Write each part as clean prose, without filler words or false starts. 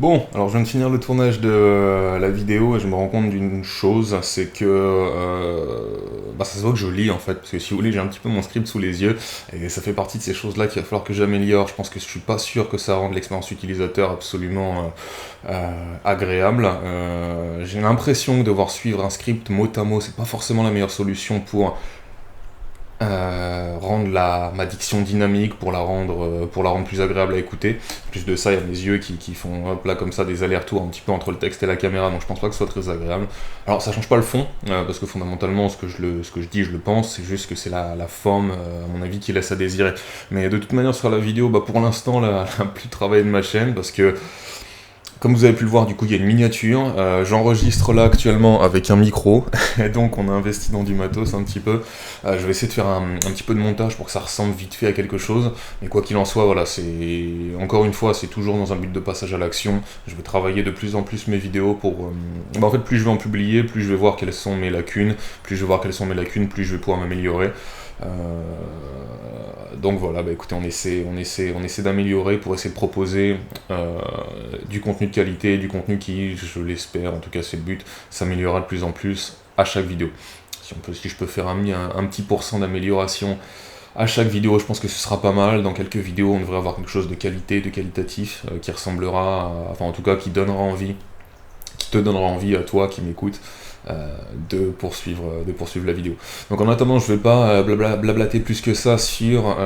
Bon, alors je viens de finir le tournage de la vidéo et je me rends compte d'une chose, c'est que ça se voit que je lis en fait, parce que si vous voulez j'ai un petit peu mon script sous les yeux et ça fait partie de ces choses-là qu'il va falloir que j'améliore. Je pense que je suis pas sûr que ça rende l'expérience utilisateur absolument agréable. J'ai l'impression que devoir suivre un script mot à mot, c'est pas forcément la meilleure solution pour rendre ma diction dynamique, pour la rendre plus agréable à écouter. En plus de ça, il y a mes yeux qui font hop là comme ça des allers-retours un petit peu entre le texte et la caméra, donc je pense pas que ce soit très agréable. Alors ça change pas le fond, parce que fondamentalement ce que je dis, je le pense, c'est juste que c'est la forme, à mon avis, qui laisse à désirer. Mais de toute manière sur la vidéo, pour l'instant, la plus travaillée de ma chaîne, parce que comme vous avez pu le voir, du coup, il y a une miniature. J'enregistre là actuellement avec un micro, et donc on a investi dans du matos un petit peu. Je vais essayer de faire un petit peu de montage pour que ça ressemble vite fait à quelque chose. Mais quoi qu'il en soit, voilà, encore une fois, c'est toujours dans un but de passage à l'action. Je vais travailler de plus en plus mes vidéos pour. En fait, plus je vais en publier, plus je vais voir quelles sont mes lacunes. Plus je vais voir quelles sont mes lacunes, plus je vais pouvoir m'améliorer. Donc voilà, écoutez, on essaie d'améliorer pour essayer de proposer du contenu de qualité, du contenu qui, je l'espère, en tout cas c'est le but, s'améliorera de plus en plus à chaque vidéo. Si je peux faire un petit pourcent d'amélioration à chaque vidéo, je pense que ce sera pas mal. Dans quelques vidéos, on devrait avoir quelque chose de qualité, de qualitatif, qui ressemblera, enfin en tout cas qui te donnera envie à toi qui m'écoutes de poursuivre la vidéo. Donc en attendant, je vais pas blablater plus que ça sur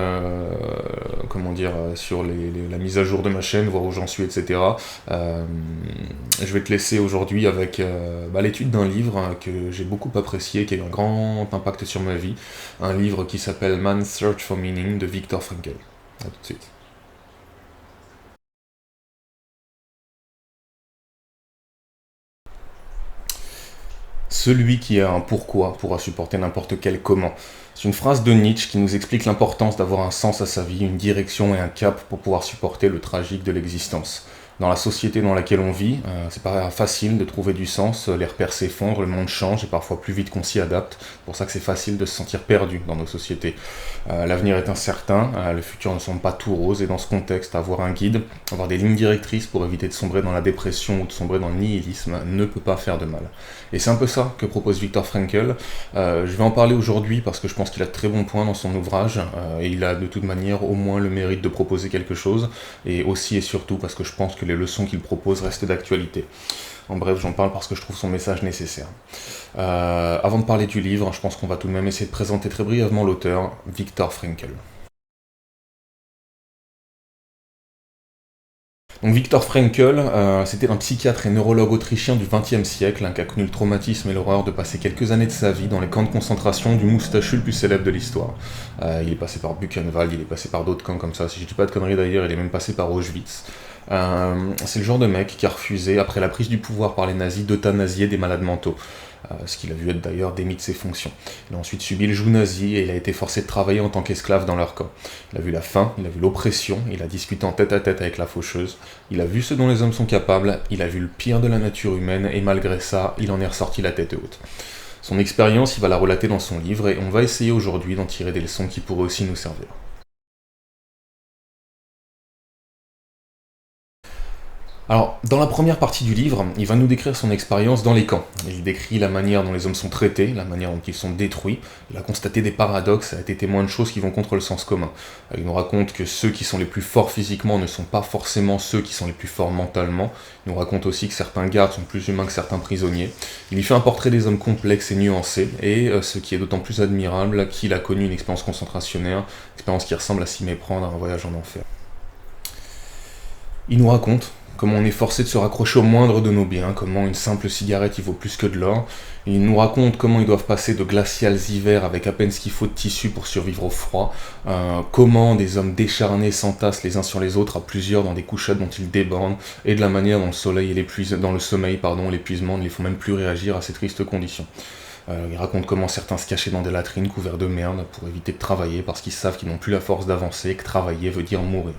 sur la mise à jour de ma chaîne, voir où j'en suis, etc. Je vais te laisser aujourd'hui avec l'étude d'un livre que j'ai beaucoup apprécié, qui a eu un grand impact sur ma vie, un livre qui s'appelle Man's Search for Meaning de Viktor Frankl. A tout de suite. Celui qui a un pourquoi pourra supporter n'importe quel comment. C'est une phrase de Nietzsche qui nous explique l'importance d'avoir un sens à sa vie, une direction et un cap pour pouvoir supporter le tragique de l'existence. Dans la société dans laquelle on vit, c'est pas facile de trouver du sens, les repères s'effondrent, le monde change et parfois plus vite qu'on s'y adapte. C'est pour ça que c'est facile de se sentir perdu dans nos sociétés. L'avenir est incertain, le futur ne semble pas tout rose et dans ce contexte, avoir un guide, avoir des lignes directrices pour éviter de sombrer dans la dépression ou de sombrer dans le nihilisme ne peut pas faire de mal. Et c'est un peu ça que propose Viktor Frankl. Je vais en parler aujourd'hui parce que je pense qu'il a de très bons points dans son ouvrage et il a de toute manière au moins le mérite de proposer quelque chose et aussi et surtout parce que je pense que les leçons qu'il propose restent d'actualité. En bref, j'en parle parce que je trouve son message nécessaire. Avant de parler du livre, je pense qu'on va tout de même essayer de présenter très brièvement l'auteur, Viktor Frankl. Donc Viktor Frankl, c'était un psychiatre et neurologue autrichien du XXe siècle, qui a connu le traumatisme et l'horreur de passer quelques années de sa vie dans les camps de concentration du moustachu le plus célèbre de l'histoire. Il est passé par Buchenwald, il est passé par d'autres camps comme ça, si je dis pas de conneries d'ailleurs, il est même passé par Auschwitz. C'est le genre de mec qui a refusé, après la prise du pouvoir par les nazis, d'euthanasier des malades mentaux. Ce qu'il a vu être d'ailleurs démis de ses fonctions. Il a ensuite subi le joug nazi et il a été forcé de travailler en tant qu'esclave dans leur camp. Il a vu la faim, il a vu l'oppression, il a discuté en tête à tête avec la faucheuse, il a vu ce dont les hommes sont capables, il a vu le pire de la nature humaine et malgré ça, il en est ressorti la tête haute. Son expérience, il va la relater dans son livre et on va essayer aujourd'hui d'en tirer des leçons qui pourraient aussi nous servir. Alors, dans la première partie du livre, il va nous décrire son expérience dans les camps. Il décrit la manière dont les hommes sont traités, la manière dont ils sont détruits. Il a constaté des paradoxes, a été témoin de choses qui vont contre le sens commun. Il nous raconte que ceux qui sont les plus forts physiquement ne sont pas forcément ceux qui sont les plus forts mentalement. Il nous raconte aussi que certains gardes sont plus humains que certains prisonniers. Il y fait un portrait des hommes complexes et nuancés, et ce qui est d'autant plus admirable, qu'il a connu une expérience concentrationnaire, une expérience qui ressemble à s'y méprendre à un voyage en enfer. Il nous raconte comment on est forcé de se raccrocher au moindre de nos biens, comment une simple cigarette y vaut plus que de l'or. Il nous raconte comment ils doivent passer de glaciales hivers avec à peine ce qu'il faut de tissu pour survivre au froid, comment des hommes décharnés s'entassent les uns sur les autres à plusieurs dans des couchettes dont ils débordent, et de la manière dont le sommeil, l'épuisement ne les font même plus réagir à ces tristes conditions. Il raconte comment certains se cachaient dans des latrines couverts de merde pour éviter de travailler parce qu'ils savent qu'ils n'ont plus la force d'avancer et que travailler veut dire mourir.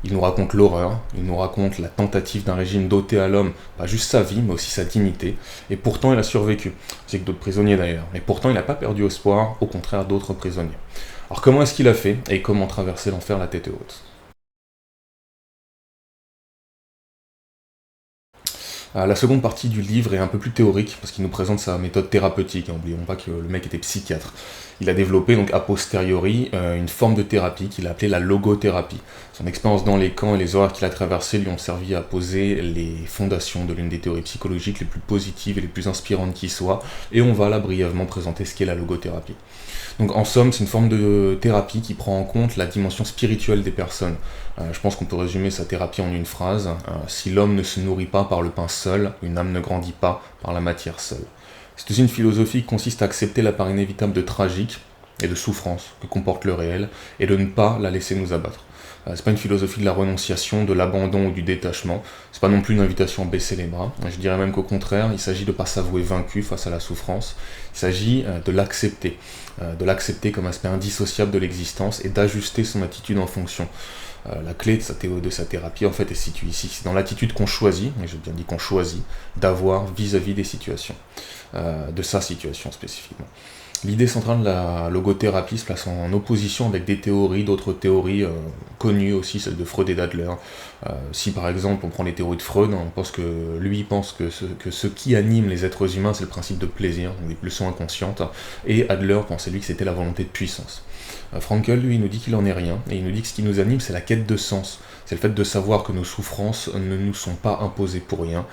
Il nous raconte l'horreur, il nous raconte la tentative d'un régime d'ôter à l'homme, pas juste sa vie, mais aussi sa dignité, et pourtant il a survécu. C'est que d'autres prisonniers d'ailleurs, et pourtant il n'a pas perdu espoir, au contraire d'autres prisonniers. Alors comment est-ce qu'il a fait, et comment traverser l'enfer la tête haute? La seconde partie du livre est un peu plus théorique, parce qu'il nous présente sa méthode thérapeutique. N'oublions pas que le mec était psychiatre. Il a développé, donc a posteriori, une forme de thérapie qu'il a appelée la logothérapie. Son expérience dans les camps et les horreurs qu'il a traversées lui ont servi à poser les fondations de l'une des théories psychologiques les plus positives et les plus inspirantes qui soient, et on va là brièvement présenter ce qu'est la logothérapie. Donc en somme, c'est une forme de thérapie qui prend en compte la dimension spirituelle des personnes. Je pense qu'on peut résumer sa thérapie en une phrase. Si l'homme ne se nourrit pas par le pain seul, une âme ne grandit pas par la matière seule. C'est aussi une philosophie qui consiste à accepter la part inévitable de tragique et de souffrance que comporte le réel, et de ne pas la laisser nous abattre. C'est pas une philosophie de la renonciation, de l'abandon ou du détachement, c'est pas non plus une invitation à baisser les bras, je dirais même qu'au contraire, il s'agit de ne pas s'avouer vaincu face à la souffrance, il s'agit de l'accepter comme aspect indissociable de l'existence et d'ajuster son attitude en fonction. La clé de sa thérapie en fait est située ici, c'est dans l'attitude qu'on choisit, et j'ai bien dit qu'on choisit, d'avoir vis-à-vis des situations, de sa situation spécifiquement. L'idée centrale de la logothérapie se place en opposition avec des théories, d'autres théories connues aussi, celles de Freud et d'Adler. Si par exemple on prend les théories de Freud, on pense que lui pense que ce qui anime les êtres humains c'est le principe de plaisir, donc des pulsions inconscientes, et Adler pensait lui que c'était la volonté de puissance. Frankl, lui, nous dit qu'il en est rien, et il nous dit que ce qui nous anime, c'est la quête de sens. C'est le fait de savoir que nos souffrances ne nous sont pas imposées pour rien.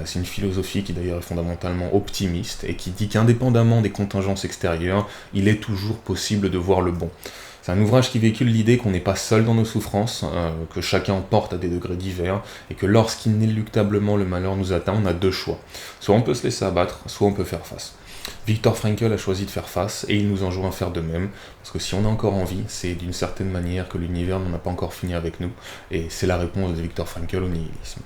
C'est une philosophie qui d'ailleurs est fondamentalement optimiste, et qui dit qu'indépendamment des contingences extérieures, il est toujours possible de voir le bon. C'est un ouvrage qui véhicule l'idée qu'on n'est pas seul dans nos souffrances, que chacun en porte à des degrés divers, et que lorsqu'inéluctablement le malheur nous atteint, on a deux choix. Soit on peut se laisser abattre, soit on peut faire face. Viktor Frankl a choisi de faire face, et il nous enjoint à faire de même, parce que si on a encore envie, c'est d'une certaine manière que l'univers n'en a pas encore fini avec nous, et c'est la réponse de Viktor Frankl au nihilisme.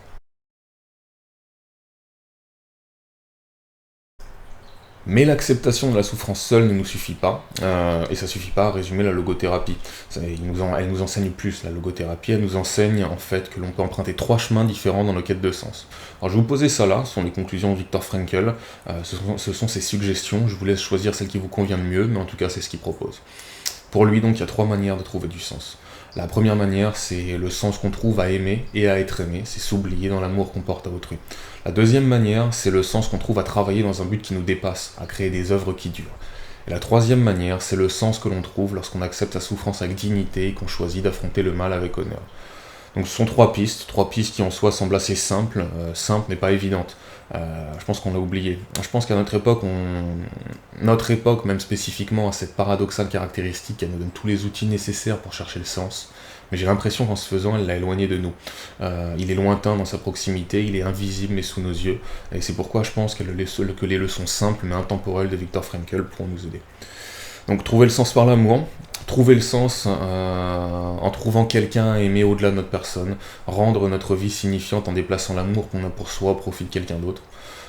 Mais l'acceptation de la souffrance seule ne nous suffit pas, et ça suffit pas à résumer la logothérapie. Elle nous enseigne plus, la logothérapie, elle nous enseigne en fait que l'on peut emprunter trois chemins différents dans nos quêtes de sens. Alors je vais vous poser ça là, ce sont les conclusions de Viktor Frankl, ce sont ses suggestions, je vous laisse choisir celle qui vous convient le mieux, mais en tout cas c'est ce qu'il propose. Pour lui donc il y a trois manières de trouver du sens. La première manière, c'est le sens qu'on trouve à aimer et à être aimé, c'est s'oublier dans l'amour qu'on porte à autrui. La deuxième manière, c'est le sens qu'on trouve à travailler dans un but qui nous dépasse, à créer des œuvres qui durent. Et la troisième manière, c'est le sens que l'on trouve lorsqu'on accepte sa souffrance avec dignité et qu'on choisit d'affronter le mal avec honneur. Donc ce sont trois pistes qui en soi semblent assez simples mais pas évidentes. Je pense qu'on l'a oublié. Je pense qu'à notre époque, même spécifiquement, a cette paradoxale caractéristique qu'elle nous donne tous les outils nécessaires pour chercher le sens. Mais j'ai l'impression qu'en se faisant, elle l'a éloigné de nous. Il est lointain dans sa proximité, il est invisible mais sous nos yeux. Et c'est pourquoi je pense que les leçons simples mais intemporelles de Viktor Frankl pourront nous aider. Donc trouver le sens par l'amour, trouver le sens en trouvant quelqu'un à aimer au-delà de notre personne, rendre notre vie signifiante en déplaçant l'amour qu'on a pour soi au profit de quelqu'un d'autre,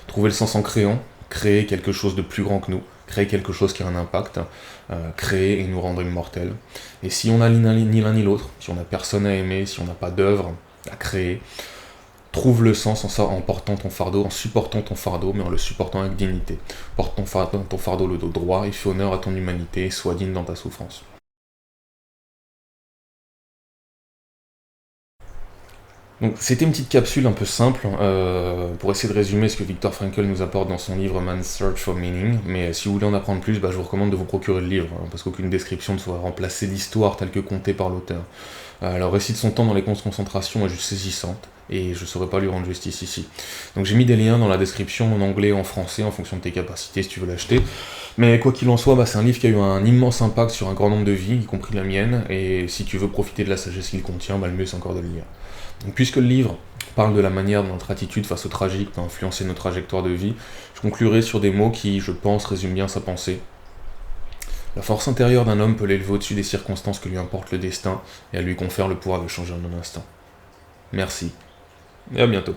trouver le sens en créant, créer quelque chose de plus grand que nous, créer quelque chose qui a un impact, créer et nous rendre immortels. Et si on n'a ni l'un ni l'autre, si on n'a personne à aimer, si on n'a pas d'œuvre à créer, trouve le sens en portant ton fardeau, en supportant ton fardeau, mais en le supportant avec dignité. Porte ton fardeau le dos droit et fais honneur à ton humanité et sois digne dans ta souffrance. Donc c'était une petite capsule un peu simple pour essayer de résumer ce que Viktor Frankl nous apporte dans son livre Man's Search for Meaning, mais si vous voulez en apprendre plus, je vous recommande de vous procurer le livre, parce qu'aucune description ne saurait remplacer l'histoire telle que contée par l'auteur. Le récit de son temps dans les camps de concentration est juste saisissante, et je ne saurais pas lui rendre justice ici. Donc j'ai mis des liens dans la description en anglais et en français en fonction de tes capacités si tu veux l'acheter. Mais quoi qu'il en soit, c'est un livre qui a eu un immense impact sur un grand nombre de vies, y compris la mienne, et si tu veux profiter de la sagesse qu'il contient, le mieux c'est encore de le lire. Donc, puisque le livre parle de la manière dont notre attitude face au tragique peut influencer nos trajectoires de vie, je conclurai sur des mots qui, je pense, résument bien sa pensée. La force intérieure d'un homme peut l'élever au-dessus des circonstances que lui importe le destin, et elle lui confère le pouvoir de changer en un instant. Merci, et à bientôt.